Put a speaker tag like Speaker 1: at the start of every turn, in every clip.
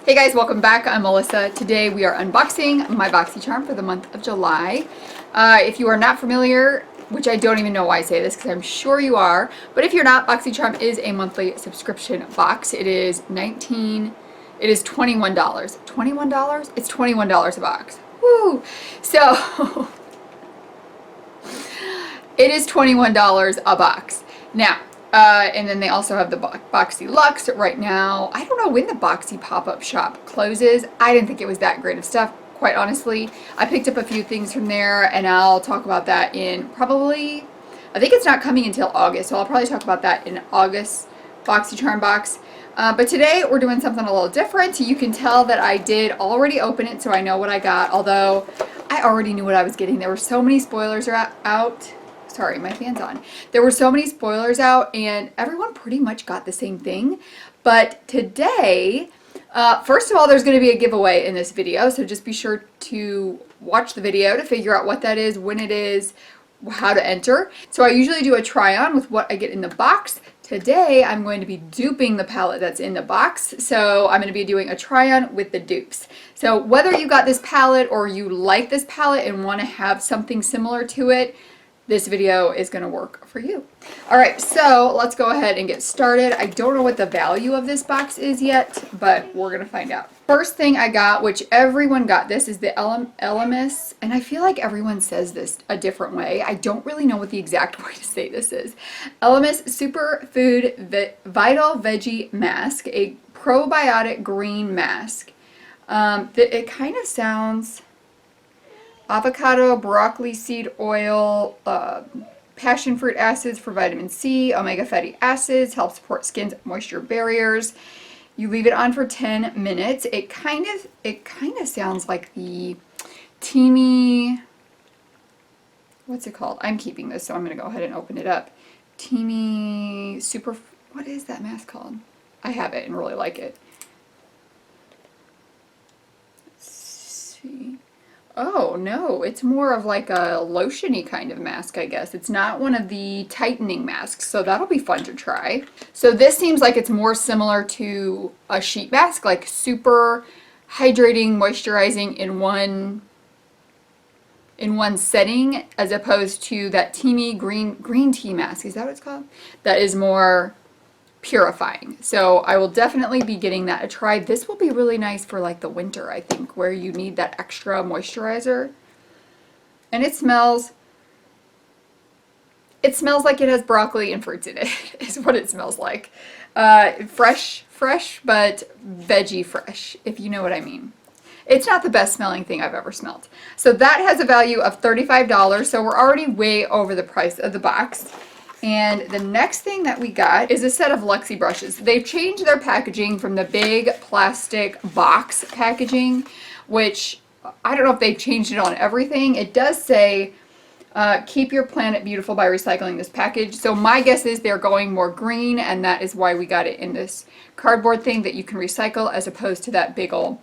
Speaker 1: Hey guys, welcome back. I'm Melissa. Today we are unboxing my Boxycharm for the month of July. If you are not familiar, which I don't even know why I say this because I'm sure you are, but if you're not, Boxycharm is a monthly subscription box. It is $21. $21? It's $21 a box. Woo! So it is $21 a box. Now, and then they also have the Boxy Luxe right now. I don't know when the Boxy pop-up shop closes. I didn't think it was that great of stuff, quite honestly. I picked up a few things from there, and I'll talk about that in probably, I think it's not coming until August, so I'll probably talk about that in August Boxycharm box. But today we're doing something a little different. You can tell that I did already open it, so I know what I got, although I already knew what I was getting. There were so many spoilers out. Sorry, my fan's on. There were so many spoilers out and everyone pretty much got the same thing. But today, first of all, there's going to be a giveaway in this video. So just be sure to watch the video to figure out what that is, when it is, how to enter. So I usually do a try on with what I get in the box. Today, I'm going to be duping the palette that's in the box. So I'm going to be doing a try on with the dupes. So whether you got this palette or you like this palette and want to have something similar to it, this video is going to work for you. All right, so let's go ahead and get started. I don't know what the value of this box is yet, but we're going to find out. First thing I got, which everyone got this, is the Ebates, and I feel like everyone says this a different way. I don't really know what the exact way to say this is. Ebates Superfood Vital Veggie Mask, a probiotic green mask. It kind of sounds avocado, broccoli seed oil, passion fruit acids for vitamin C, omega fatty acids, help support skin's moisture barriers. You leave it on for 10 minutes. It kind of sounds like the Teamy, what's it called? I'm keeping this, so I'm going to go ahead and open it up. Teamy Super, what is that mask called? I have it and really like it. Let's see. Oh, no, it's more of like a lotion-y kind of mask, I guess. It's not one of the tightening masks, so that'll be fun to try. So this seems like it's more similar to a sheet mask, like super hydrating, moisturizing in one setting, as opposed to that Teamy green tea mask. Is that what it's called? That is more purifying. So I will definitely be getting that a try. This will be really nice for like the winter, I think, where you need that extra moisturizer. And it smells like it has broccoli and fruits in it, is what it smells like. Fresh, but veggie fresh, if you know what I mean. It's not the best smelling thing I've ever smelled. So that has a value of $35, so we're already way over the price of the box. And the next thing that we got is a set of Luxie brushes. They've changed their packaging from the big plastic box packaging, which I don't know if they've changed it on everything. It does say, keep your planet beautiful by recycling this package. So my guess is they're going more green, and that is why we got it in this cardboard thing that you can recycle as opposed to that big old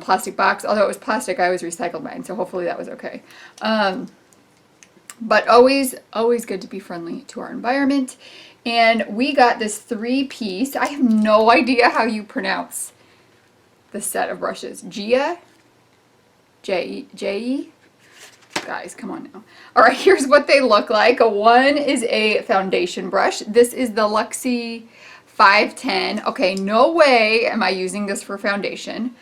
Speaker 1: plastic box. Although it was plastic, I always recycled mine, so hopefully that was okay. But always good to be friendly to our environment. And we got this 3-piece. I have no idea how you pronounce the set of brushes. Gia? J-E? Guys, come on now. All right, here's what they look like. One is a foundation brush. This is the Luxie 510. Okay, no way am I using this for foundation.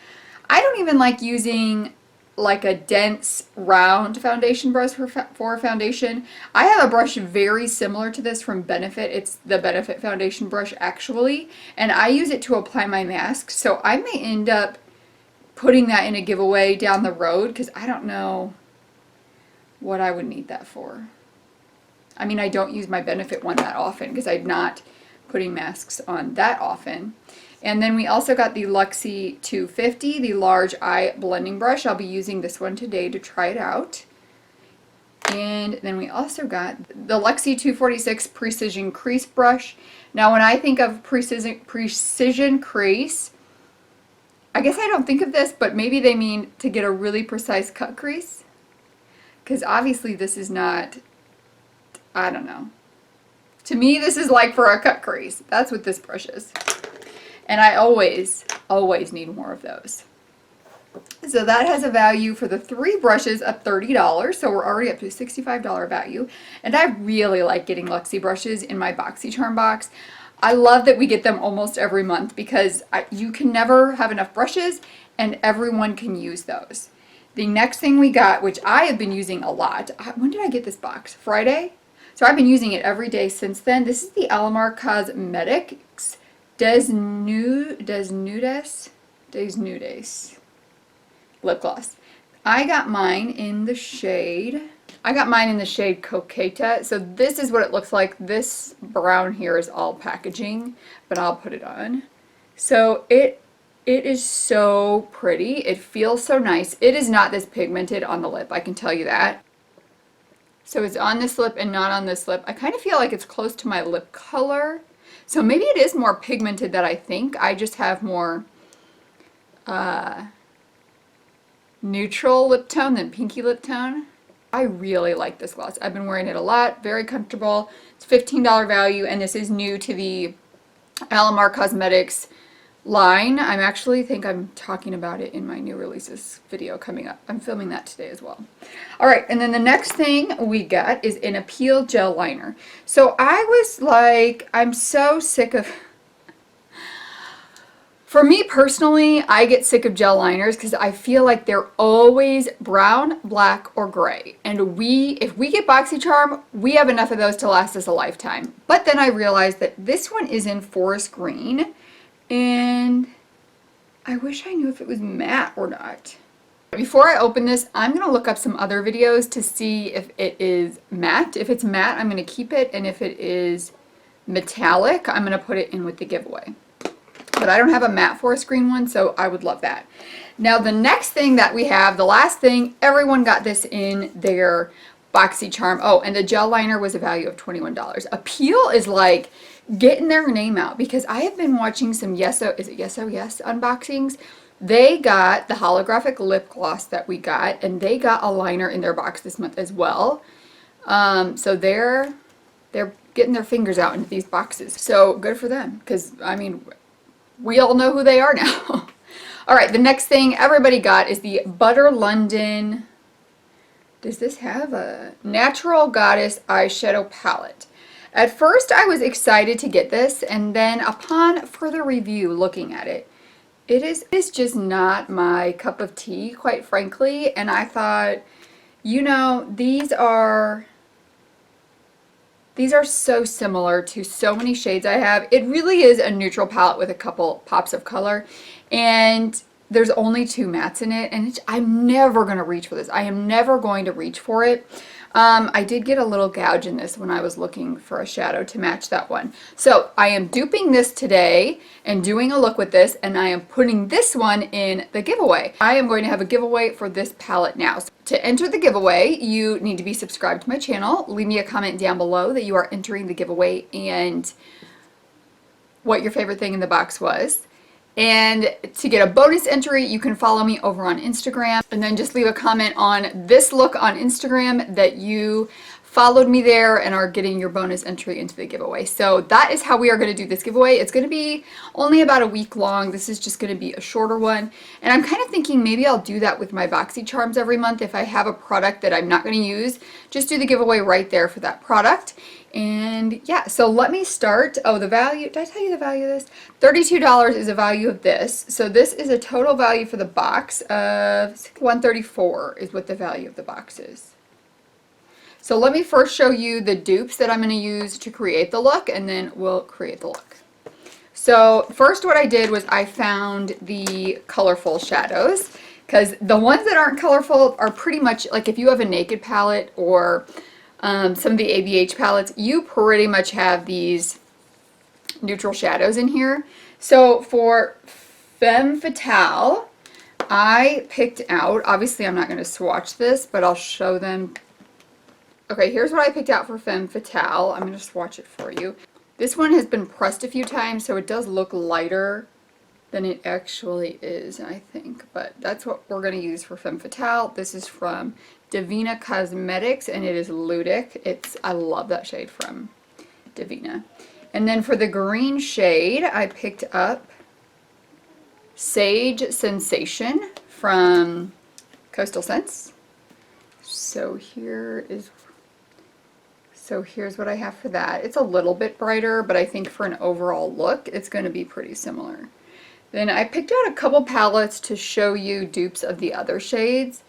Speaker 1: I don't even like using like a dense round foundation brush for foundation. I have a brush very similar to this from Benefit. It's the Benefit foundation brush actually, and I use it to apply my mask, so I may end up putting that in a giveaway down the road because I don't know what I would need that for. I mean, I don't use my Benefit one that often because I'm not putting masks on that often. And then we also got the Luxie 250, the large eye blending brush. I'll be using this one today to try it out. And then we also got the Luxie 246 Precision Crease Brush. Now when I think of precision crease, I guess I don't think of this, but maybe they mean to get a really precise cut crease. Because obviously this is not, I don't know. To me, this is like for a cut crease. That's what this brush is. And I always always need more of those. So that has a value for the 3 brushes of $30. So we're already up to a $65 value. And I really like getting Luxie brushes in my Boxycharm box. I love that we get them almost every month because you can never have enough brushes and everyone can use those. The next thing we got, which I have been using a lot. When did I get this box? Friday? So I've been using it every day since then. This is the Alamar Cosmetics Desnudes lip gloss. I got mine in the shade Coqueta. So this is what it looks like. This brown here is all packaging, but I'll put it on. So it is so pretty. It feels so nice. It is not this pigmented on the lip, I can tell you that. So it's on this lip and not on this lip. I kind of feel like it's close to my lip color. So maybe it is more pigmented than I think. I just have more neutral lip tone than pinky lip tone. I really like this gloss. I've been wearing it a lot. Very comfortable. It's $15 value, and this is new to the Alamar Cosmetics line. I actually think I'm talking about it in my new releases video coming up. I'm filming that today as well. All right, and then the next thing we got is an Appeal gel liner. So I was like, I'm so sick of... For me personally, I get sick of gel liners because I feel like they're always brown, black, or gray. And if we get Boxycharm, we have enough of those to last us a lifetime. But then I realized that this one is in forest green, and I wish I knew if it was matte or not. Before I open this, I'm going to look up some other videos to see if it is matte. If it's matte, I'm going to keep it, and if it is metallic, I'm going to put it in with the giveaway. But I don't have a matte forest green one, so I would love that. Now the next thing that we have, the last thing, everyone got this in their Boxycharm. Oh, and the gel liner was a value of $21. Appeal is like getting their name out because I have been watching some Yes unboxings. They got the holographic lip gloss that we got, and they got a liner in their box this month as well. So they're getting their fingers out into these boxes. So good for them because, I mean, we all know who they are now. All right, the next thing everybody got is the Butter London. Does this have a Natural Goddess eyeshadow palette? At first, I was excited to get this, and then upon further review, looking at it, it is just not my cup of tea, quite frankly. And I thought, you know, these are so similar to so many shades I have. It really is a neutral palette with a couple pops of color, and there's only 2 mattes in it, and I'm never going to reach for this. I am never going to reach for it. I did get a little gouge in this when I was looking for a shadow to match that one. So I am duping this today and doing a look with this, and I am putting this one in the giveaway. I am going to have a giveaway for this palette now. So to enter the giveaway, you need to be subscribed to my channel. Leave me a comment down below that you are entering the giveaway and what your favorite thing in the box was. And to get a bonus entry, you can follow me over on Instagram, and then just leave a comment on this look on Instagram that you followed me there and are getting your bonus entry into the giveaway. So that is how we are going to do this giveaway. It's going to be only about a week long. This is just going to be a shorter one. And I'm kind of thinking maybe I'll do that with my Boxycharms every month. If I have a product that I'm not going to use, just do the giveaway right there for that product. And yeah, so let me start. Oh, the value, did I tell you the value of this? $32 is the value of this. So this is a total value for the box of $134 is what the value of the box is. So let me first show you the dupes that I'm going to use to create the look, and then we'll create the look. So first what I did was I found the colorful shadows, because the ones that aren't colorful are pretty much like if you have a Naked palette or some of the ABH palettes, you pretty much have these neutral shadows in here. So for Femme Fatale, I picked out, obviously I'm not going to swatch this, but I'll show them. Okay, here's what I picked out for Femme Fatale. I'm going to swatch it for you. This one has been pressed a few times, so it does look lighter than it actually is, I think. But that's what we're going to use for Femme Fatale. This is from Divina Cosmetics, and it is Ludic. I love that shade from Divina. And then for the green shade, I picked up Sage Sensation from Coastal Scents. So here's what I have for that. It's a little bit brighter, but I think for an overall look, it's going to be pretty similar. Then I picked out a couple palettes to show you dupes of the other shades.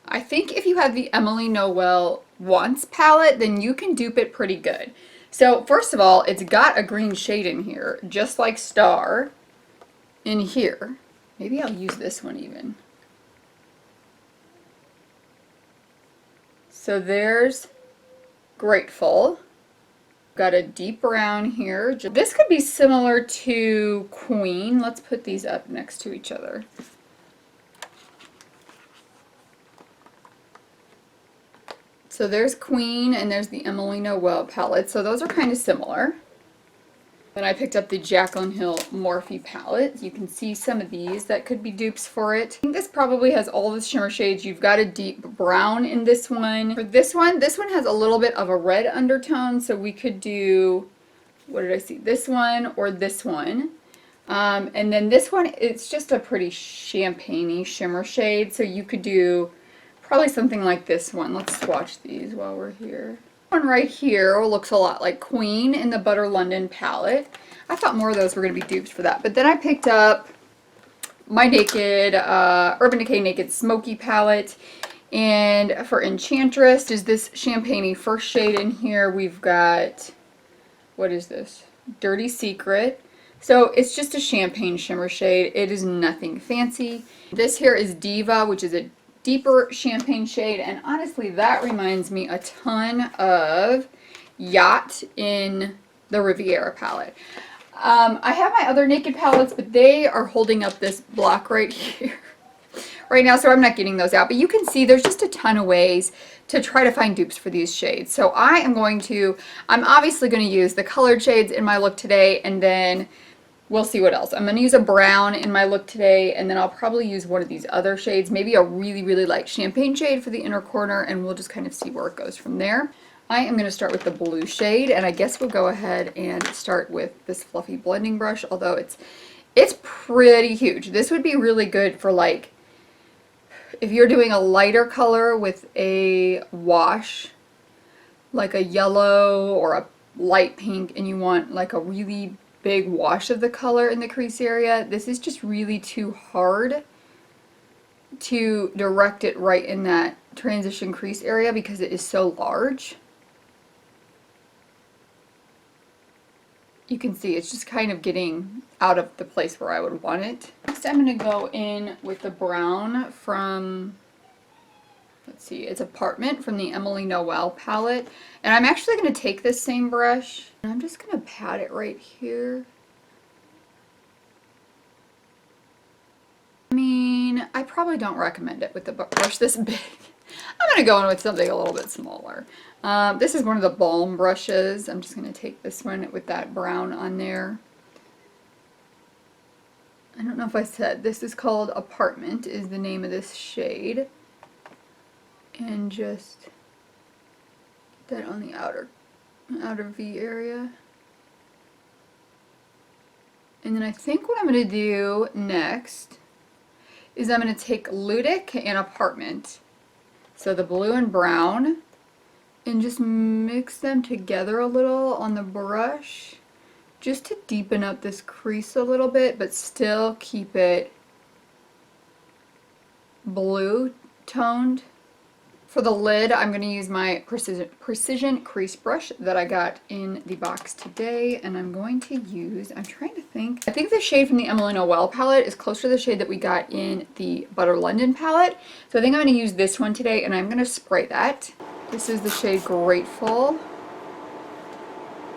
Speaker 1: I think if you have the Emily Noel Wants palette, then you can dupe it pretty good. So first of all, it's got a green shade in here, just like Star in here. Maybe I'll use this one even. So there's Grateful. Got a deep brown here. This could be similar to Queen. Let's put these up next to each other. So there's Queen and there's the Emily Noel palette. So those are kind of similar. Then I picked up the Jaclyn Hill Morphe palette. You can see some of these that could be dupes for it. I think this probably has all the shimmer shades. You've got a deep brown in this one. For this one has a little bit of a red undertone, so we could do, what did I see? This one or this one. And then this one, it's just a pretty champagne-y shimmer shade, so you could do probably something like this one. Let's swatch these while we're here. One right here looks a lot like Queen in the Butter London palette. I thought more of those were going to be dupes for that. But then I picked up my Naked, Urban Decay Naked Smoky palette. And for Enchantress is this champagne-y first shade in here. We've got, what is this? Dirty Secret. So it's just a champagne shimmer shade. It is nothing fancy. This here is Diva, which is a deeper champagne shade, and honestly that reminds me a ton of Yacht in the Riviera palette. I have my other Naked palettes, but they are holding up this block right here right now, so I'm not getting those out. But you can see there's just a ton of ways to try to find dupes for these shades. So I'm obviously going to use the colored shades in my look today, and then we'll see what else. I'm going to use a brown in my look today, and then I'll probably use one of these other shades, maybe a really, really light champagne shade for the inner corner, and we'll just kind of see where it goes from there. I am going to start with the blue shade, and I guess we'll go ahead and start with this fluffy blending brush, although it's pretty huge. This would be really good for, like, if you're doing a lighter color with a wash, like a yellow or a light pink, and you want like a really big wash of the color in the crease area. This is just really too hard to direct it right in that transition crease area because it is so large. You can see it's just kind of getting out of the place where I would want it. Next I'm going to go in with the brown from, let's see, it's Apartment from the Emily Noel palette. And I'm actually going to take this same brush and I'm just going to pat it right here. I mean, I probably don't recommend it with the brush this big. I'm going to go in with something a little bit smaller. This is one of the balm brushes. I'm just going to take this one with that brown on there. I don't know if I said, this is called Apartment, is the name of this shade. And just get that on the outer V area. And then I think what I'm going to do next is I'm going to take Ludic and Apartment, so the blue and brown, and just mix them together a little on the brush just to deepen up this crease a little bit, but still keep it blue toned. For the lid, I'm going to use my Precision Crease Brush that I got in the box today, and I'm going to use, I'm trying to think, I think the shade from the Emily Noel palette is closer to the shade that we got in the Butter London palette, so I think I'm going to use this one today, and I'm going to spray that. This is the shade Grateful.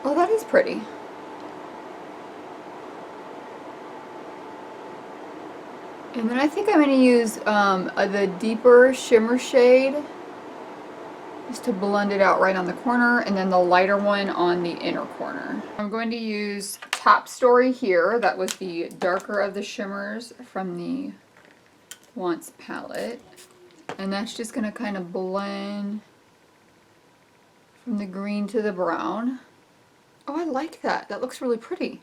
Speaker 1: Oh, that is pretty. And then I think I'm going to use the deeper shimmer shade just to blend it out right on the corner, and then the lighter one on the inner corner. I'm going to use Top Story here. That was the darker of the shimmers from the Wants palette. And that's just going to kind of blend from the green to the brown. Oh, I like that. That looks really pretty.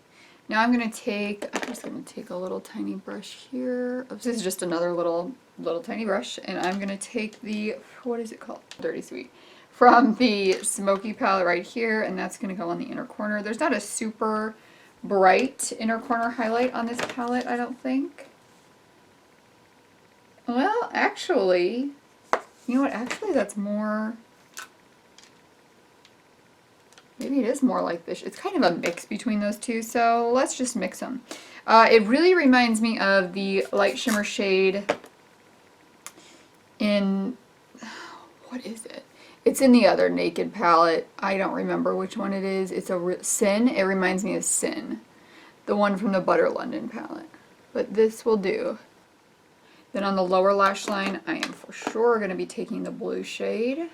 Speaker 1: Now I'm just gonna take a little tiny brush here. This is just another little tiny brush, and I'm gonna take the, what is it called? Dirty Sweet. From the Smoky palette right here, and that's gonna go on the inner corner. There's not a super bright inner corner highlight on this palette, I don't think. Well, actually, you know what? Actually, that's more, maybe it is more like this. It's kind of a mix between those two, so let's just mix them. It really reminds me of the light shimmer shade in, what is it? It's in the other Naked palette. I don't remember which one it is. It's a Sin. It reminds me of Sin, the one from the Butter London palette. But this will do. Then on the lower lash line, I am for sure going to be taking the blue shade.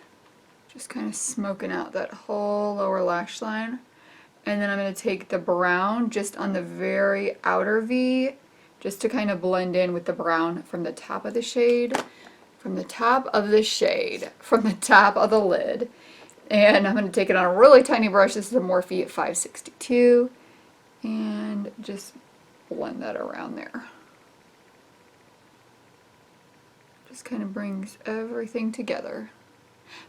Speaker 1: Just kind of smoking out that whole lower lash line. And then I'm going to take the brown just on the very outer V, just to kind of blend in with the brown from the top of the shade, from the top of the shade, from the top of the lid. And I'm going to take it on a really tiny brush. This is a Morphe 562. And just blend that around there. Just kind of brings everything together.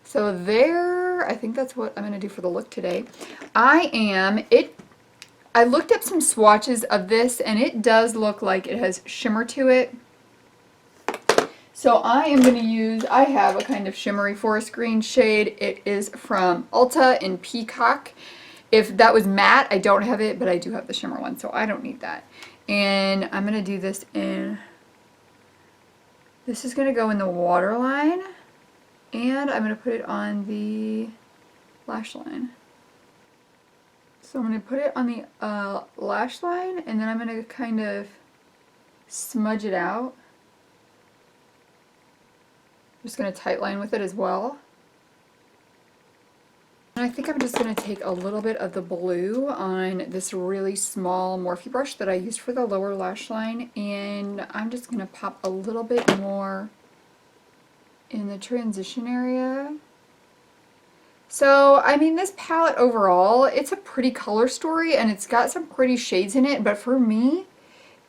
Speaker 1: So there, I think that's what I'm going to do for the look today. I looked up some swatches of this, and it does look like it has shimmer to it. So I am going to use, I have a kind of shimmery forest green shade. It is from Ulta in Peacock. If that was matte, I don't have it, but I do have the shimmer one, so I don't need that. And I'm going to do this in, this is going to go in the waterline, and I'm going to put it on the lash line. So I'm going to put it on the lash line, and then I'm going to kind of smudge it out. I'm just going to tight line with it as well. And I think I'm just going to take a little bit of the blue on this really small Morphe brush that I used for the lower lash line, and I'm just going to pop a little bit more in the transition area. So, I mean, this palette overall, it's a pretty color story, and it's got some pretty shades in it, but for me,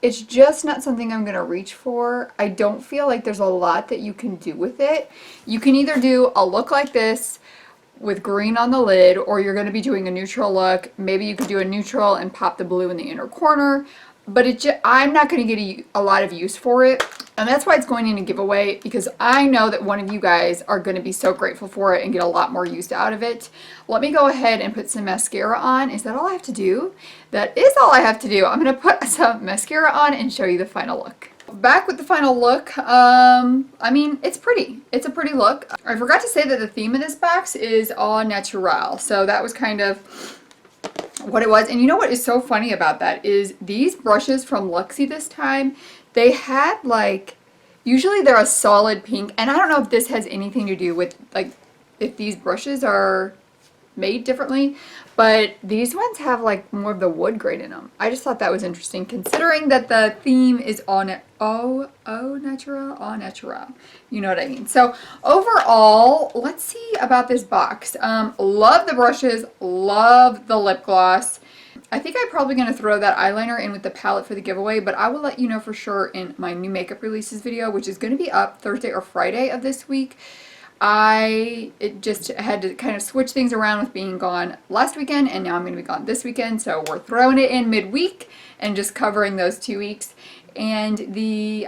Speaker 1: it's just not something I'm going to reach for. I don't feel like there's a lot that you can do with it. You can either do a look like this with green on the lid, or you're going to be doing a neutral look. Maybe you could do a neutral and pop the blue in the inner corner, but I'm not going to get a lot of use for it, and that's why it's going in a giveaway, because I know that one of you guys are going to be so grateful for it and get a lot more use out of it. Let me go ahead and put some mascara on. Is that all I have to do? That is all I have to do. I'm going to put some mascara on and show you the final look. Back with the final look. I mean, it's pretty. It's a pretty look. I forgot to say that the theme of this box is au naturel, so that was kind of what it was. And you know what is so funny about that is these brushes from Luxie this time, they had like, usually they're a solid pink, and I don't know if this has anything to do with like if these brushes are made differently, but these ones have like more of the wood grain in them. I just thought that was interesting, considering that the theme is au naturel. You know what I mean? So overall, let's see about this box. Love the brushes, love the lip gloss. I think I'm probably going to throw that eyeliner in with the palette for the giveaway, but I will let you know for sure in my new makeup releases video, which is going to be up Thursday or Friday of this week. It just had to kind of switch things around with being gone last weekend, and now I'm going to be gone this weekend, so we're throwing it in midweek and just covering those 2 weeks. And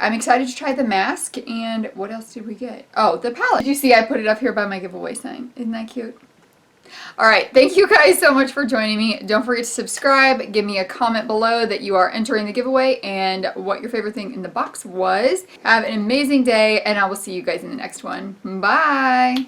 Speaker 1: I'm excited to try the mask, and what else did we get? Oh, the palette. Did you see I put it up here by my giveaway sign? Isn't that cute? Alright, thank you guys so much for joining me. Don't forget to subscribe. Give me a comment below that you are entering the giveaway and what your favorite thing in the box was. Have an amazing day, and I will see you guys in the next one. Bye!